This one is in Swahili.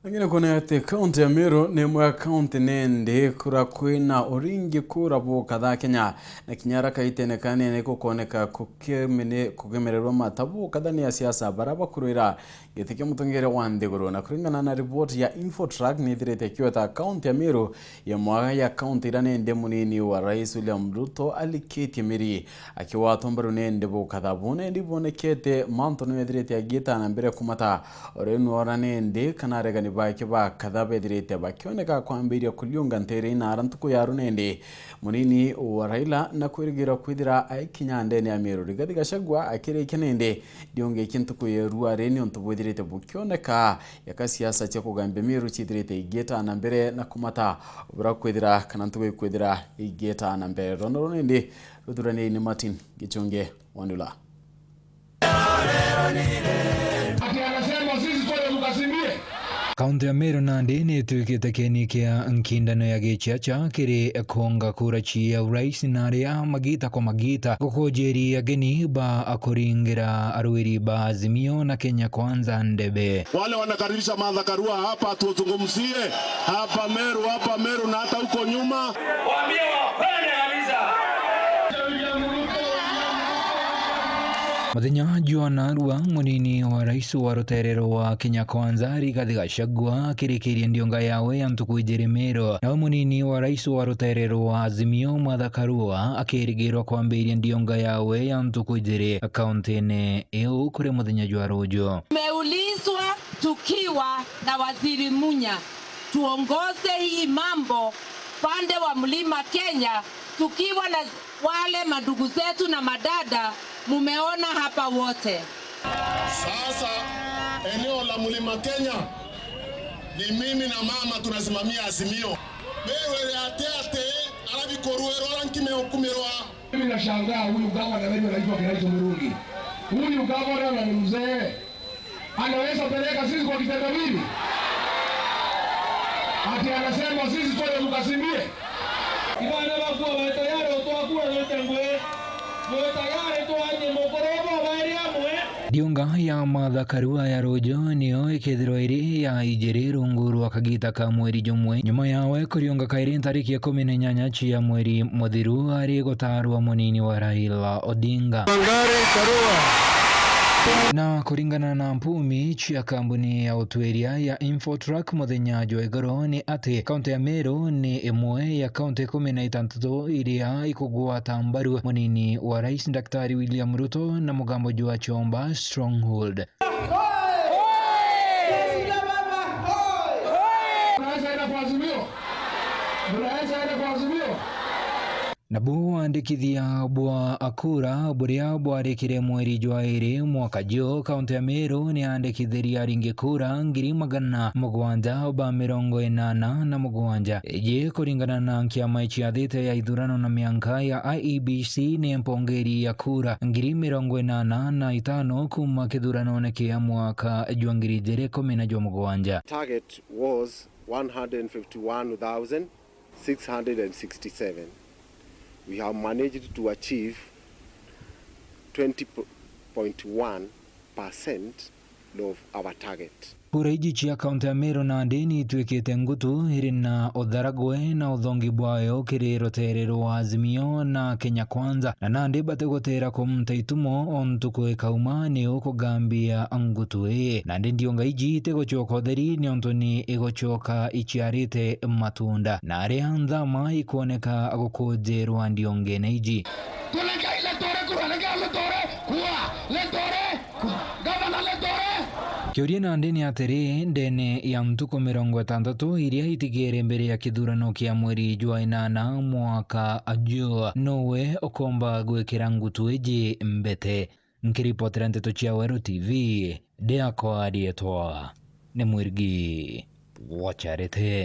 Ngine kone ate kaunti ya Meru ni mwa kaunti nende kura kwina oringi kura BUKATHA Kenya na kinyara kaitene kane ne kukoneka kugemererwa mata BUKATHA ni ya siasa baraba kuruira gitike mutongere wandegoro na kuringana na report ya Infotrack ni thirete kiota kaunti ya Meru ya mwa ya kaunti nende munini wa Rais William Ruto aliketi Meri akiwa tombaru nende BUKATHA bune ndibonekete manto no thirete agita na mbere kumata orenu oranende kanarega ni ba kadhabe direte bakioneka kwambiria kuliunga ntere na arantuko yarunende munini wa Raila na kwirigira kwithira aikinyande ni Meru Rigathi Gachagua akire kenende dionge kintuko yerua reni ontubo direte bukioneka yakasiasa cha kugambia Meru chidirete igeta na mbere na kumata ubra kwithira kanantuko kwithira igeta na mbere rononende rudurane ni Martin Gichunge Wandula. Kaunti ya Meru nandi ni tuikite keni kia nkindano ya Ciaca kiri konga kura ya urais naria magita kwa magita kukojeri ya geni ba akuringira aruiri ba Azimio na Kenya Kwanza ndebe. Wale wanakaribisha Martha Karua hapa tuzungumzie hapa Meru na hata huko nyuma. Waambie wapende kabisa. Muthenya Juanarua munini wa rais wa ruterero wa Kenya Kwanza Rigathi Gachagua kirikirie ndionga yawe ya ntuku ijiri Meru na munini wa rais wa ruterero wa Azimio Martha Karua akirigirwa kwambiria ndionga yawe ya ntuku ijiri kaunti-ini iu kuri muthenya jwa rujo. Tumeulizwa tukiwa na waziri Munya tuongoze hii mambo pande wa mlima Kenya tukiwa na wale madugu zetu na madada mumeona hapa wote. Sasa eneo la mlima Kenya ni mimi na mama tunasimamia Azimio. Wewe ate alabi koruero lankime okumirwa. Mimi nashangaa huyu gavana wewe anaitwa Kiraito Murungi. Huyu gavana ni mzee. Anaweza peleka sisi kwa kitendawili? Ati anasema sisi sote tukasimbie. Ibana bakwa tayari utakuwa yote ngwe. Ndionga ya Martha Karua ya rojo niyo ikethirwa iri ya ijiri rungu rwa kagita ka mweri jumwe nyuma yawe kurionga kairi tariki ya 18 chia mweri muthiru ari gutarwa munini wa Raila Odinga. Na kuringana na mpumi chia kambuni ya utweria ya Infotrack muthenya jwa igoro ni ati kaunti ya Meru ni imwe ya kaunti 16 iria ikugwata mbaru munini wa rais Daktari William Ruto na mugambo jwa chomba Stronghold. Nabu andikithia bwa akura buria bwarikire mweri jwa iri mwaka jo kaunti ya Meru ni andikithiria ringi kura 787 ije kuringana na kiama chiathite ya ithurano na mianka ya IEBC ni mpongeri ya kura 85 kuma kithurano kia mwaka jwa 2017. Target was 151,667. We have managed to achieve 20.1% of our target. Kura iji chia kaunti ya Meru na ndeni ituikite ngutu irina otharagwe na uthongi bwayo kiri ruterero wa Azimio na Kenya Kwanza na nandi bate gutera kumta itumo ontuku ikauma ni ukugambia ngutu ii nandi ndionga iji itegochoka utheri ni ontoni igochoka ichiarite matunda na aria nthama ikuoneka gukujerwa ndionge na iji. Kiuria na ndeni atiri ndene ya mtuko 60 iria itigere mbere ya kithurano kia mweri jwa 8 mwaka ajo nowe okomba gwekera ngutu iji mbete. Nkiripotera nteto chia Weru TV Deako adietwa ni Mwirigi Wacharete.